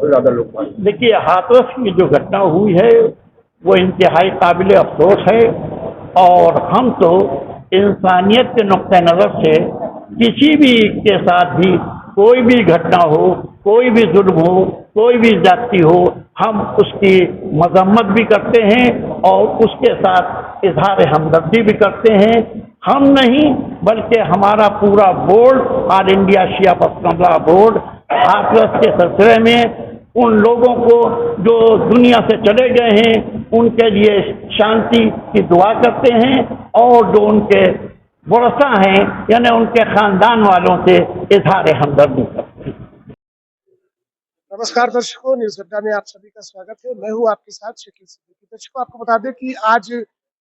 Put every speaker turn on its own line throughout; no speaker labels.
तो ज़्यादा लोग मारे।
देखिए, हाथरस की जो घटना हुई है वो इंतहाई काबिल अफसोस है, और हम तो इंसानियत के नुक्ते नज़र से किसी भी के साथ भी कोई भी घटना हो, कोई भी जुल्म हो, कोई भी जाति हो, हम उसकी मजम्मत भी करते हैं और उसके साथ इजहार हमदर्दी भी करते हैं। हम नहीं बल्कि हमारा पूरा बोर्ड, ऑल इंडिया शिया पसमानदा बोर्ड, हाथरस के सिलसिले में उन लोगों को जो दुनिया से चले गए हैं उनके लिए शांति की दुआ करते हैं, और जो उनके वर्षा हैं यानी उनके खानदान वालों से इजहार हमदर्दी करते हैं।
नमस्कार दर्शकों, न्यूज अड्डा में आप सभी का स्वागत है। मैं हूं आपके साथ शकील सिद्दीकी। दर्शकों, आपको बता दें कि आज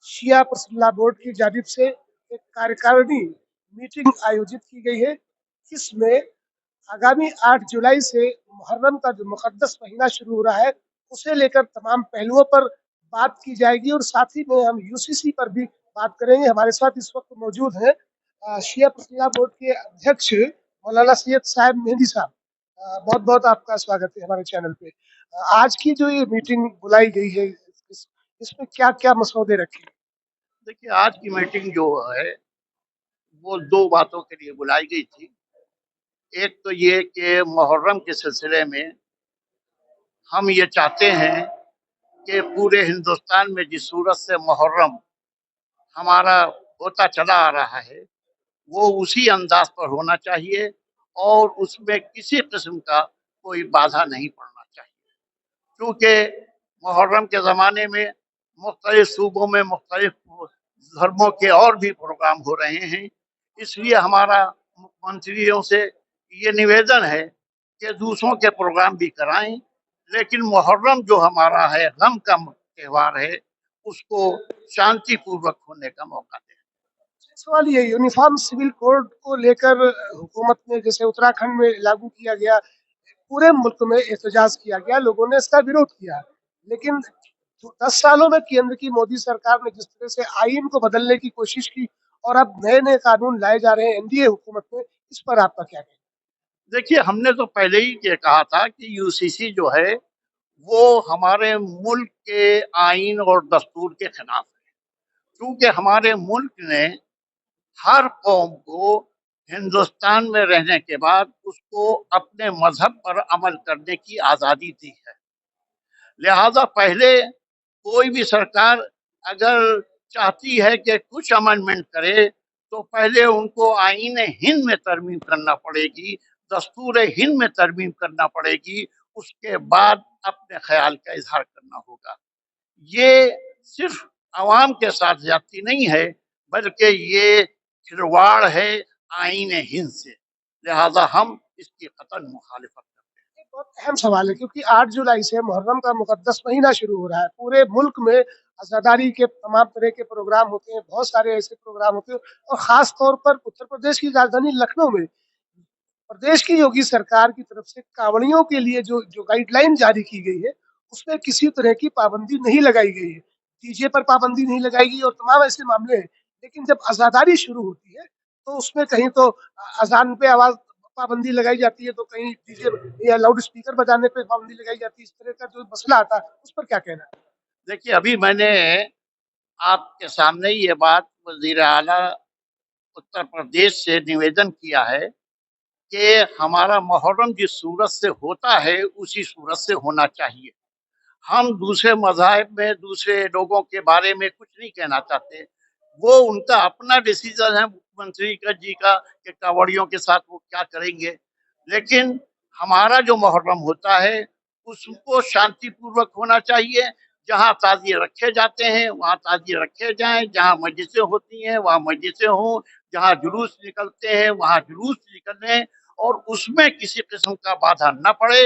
शिया पसमानदा बोर्ड की जानिब से एक कार्यकारिणी मीटिंग आयोजित की गई है। इसमें आगामी 8 जुलाई से मुहर्रम का जो मुकद्दस महीना शुरू हो रहा है उसे लेकर तमाम पहलुओं पर बात की जाएगी, और साथ ही में हम यूसीसी पर भी बात करेंगे। हमारे साथ इस वक्त मौजूद हैं शिया पसमानदा बोर्ड के अध्यक्ष मौलाना सैयद साहब मेहंदी साहब। बहुत बहुत आपका स्वागत है हमारे चैनल पे। आज की जो ये मीटिंग बुलाई गई है, इसमें क्या क्या मसौदे रखे हैं?
देखिए, आज की मीटिंग जो है वो दो बातों के लिए बुलाई गई थी। एक तो ये कि मुहर्रम के सिलसिले में हम ये चाहते हैं कि पूरे हिंदुस्तान में जिस सूरत से मुहर्रम हमारा होता चला आ रहा है वो उसी अंदाज पर होना चाहिए, और उसमें किसी किस्म का कोई बाधा नहीं पड़ना चाहिए। क्योंकि मुहर्रम के ज़माने में मुख्तलिफ सूबों में मुख्तलिफ धर्मों के और भी प्रोग्राम हो रहे हैं। इसलिए हमारा मुख्यमंत्रियों से ये निवेदन है कि दूसरों के प्रोग्राम भी कराएं, लेकिन मुहर्रम जो हमारा है, गम का त्यौहार है, उसको शांतिपूर्वक होने का मौका दें।
सवाल ये, यूनिफॉर्म सिविल कोड को लेकर हुकूमत ने जैसे उत्तराखंड में लागू किया गया, पूरे मुल्क में एहतजाज किया गया, लोगों ने इसका विरोध किया। लेकिन 10 सालों में केंद्र की मोदी सरकार ने जिस तरह से आईन को बदलने की कोशिश की और अब नए नए कानून लाए जा रहे हैं एनडीए हुकूमत में, इस पर आपका क्या कहना
देखिए, हमने तो पहले ही ये कहा था कि यूसीसी जो है वो हमारे मुल्क के आइन और दस्तूर के खिलाफ है। क्योंकि हमारे मुल्क ने हर कौम को हिंदुस्तान में रहने के बाद उसको अपने मजहब पर अमल करने की आज़ादी दी है। लिहाजा पहले कोई भी सरकार अगर चाहती है कि कुछ अमेंडमेंट करे तो पहले उनको आईन हिंद में तरमीम करना पड़ेगी, दस्तूर हिंद में तरमीम करना पड़ेगी, उसके बाद अपने ख्याल का इजहार करना होगा। ये सिर्फ आवाम के साथ ज्यादती नहीं है, बल्कि ये खिलवाड़ है आईन हिंद से। लिहाजा हम इसकी कतई मुखालिफत करते हैं।
है? बहुत अहम सवाल है, क्योंकि 8 जुलाई से मुहर्रम का मुकद्दस महीना शुरू हो रहा है। पूरे मुल्क में अज़ादारी के तमाम तरह के प्रोग्राम होते हैं, बहुत सारे ऐसे प्रोग्राम होते हैं, और खास तौर पर उत्तर प्रदेश की राजधानी लखनऊ में प्रदेश की योगी सरकार की तरफ से कांवड़ियों के लिए जो जो गाइडलाइन जारी की गई है, उसमें किसी तरह की पाबंदी नहीं लगाई गई है। डीजे पर पाबंदी नहीं लगाई गई और तमाम ऐसे मामले हैं। लेकिन जब अज़ादारी शुरू होती है तो उसमें कहीं तो अजान पे आवाज पाबंदी लगाई जाती है, तो कहीं डीजे या लाउड स्पीकर बजाने पे पाबंदी लगाई जाती है। इस तरह का जो मसला आता है उस पर क्या कहना है?
देखिए, अभी मैंने आपके सामने ये बात वजीर आला उत्तर प्रदेश से निवेदन किया है कि हमारा मुहर्रम जिस सूरत से होता है उसी सूरत से होना चाहिए। हम दूसरे मज़ाहिब में दूसरे लोगों के बारे में कुछ नहीं कहना चाहते। वो उनका अपना डिसीजन है मुख्यमंत्री का जी का कि कांवड़ियों के साथ वो क्या करेंगे। लेकिन हमारा जो मुहर्रम होता है उसको शांतिपूर्वक होना चाहिए। जहाँ ताजिए रखे जाते हैं वहाँ ताजिए रखे जाएं, जहाँ मस्जिदें होती हैं वहाँ मस्जिदें हों, जहाँ जुलूस निकलते हैं वहाँ जुलूस निकलें, और उसमें किसी किस्म का बाधा न पड़े।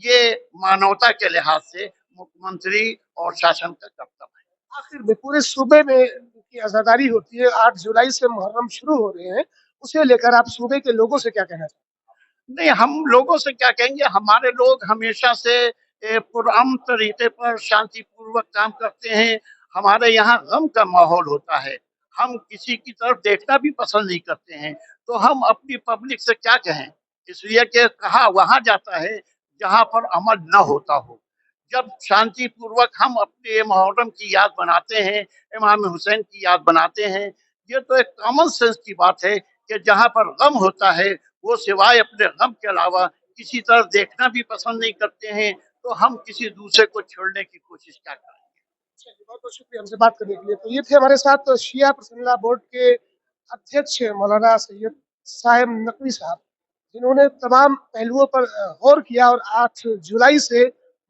ये मानवता के लिहाज से मुख्यमंत्री और शासन का कर्तव्य है।
आखिर में पूरे सूबे में की अजादारी होती है, 8 जुलाई से मुहर्रम शुरू हो रहे हैं, उसे लेकर आप सूबे के लोगों से क्या कहना चाहते
नहीं, हम लोगों से क्या कहेंगे, हमारे लोग हमेशा से पुरअमन तरीके पर शांतिपूर्वक काम करते हैं। हमारे यहाँ गम का माहौल होता है, हम किसी की तरफ देखना भी पसंद नहीं करते हैं, तो हम अपनी पब्लिक से क्या कहें। इसलिए कि कहा वहां जाता है, जहाँ पर अमल न होता हो। जब शांतिपूर्वक हम अपने मुहर्रम की याद बनाते हैं, इमाम हुसैन की याद बनाते हैं, ये तो एक कॉमन सेंस की बात है कि जहाँ पर गम होता है वो सिवाय अपने गम के अलावा किसी तरफ देखना भी पसंद नहीं करते हैं, तो हम किसी दूसरे को छोड़ने की कोशिश क्या करें।
चलिए, बहुत बहुत शुक्रिया हमसे बात करने के लिए। तो ये थे हमारे साथ शिया पसंदीदा बोर्ड के अध्यक्ष मौलाना सैयद साहिब नकवी साहब, जिन्होंने तमाम पहलुओं पर गौर किया। और 8 जुलाई से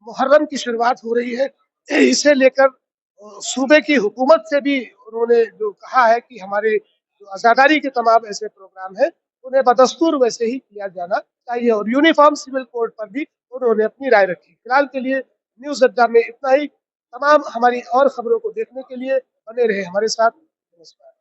मुहर्रम की शुरुआत हो रही है, इसे लेकर सूबे की हुकूमत से भी उन्होंने जो कहा है कि हमारे जो आज़ादारी के तमाम ऐसे प्रोग्राम हैं, उन्हें बदस्तूर वैसे ही किया जाना चाहिए। और यूनिफॉर्म सिविल कोड पर भी उन्होंने अपनी राय रखी। फिलहाल के लिए न्यूज़ अड्डा में इतना ही। तमाम हमारी और खबरों को देखने के लिए बने रहे हमारे साथ। नमस्कार।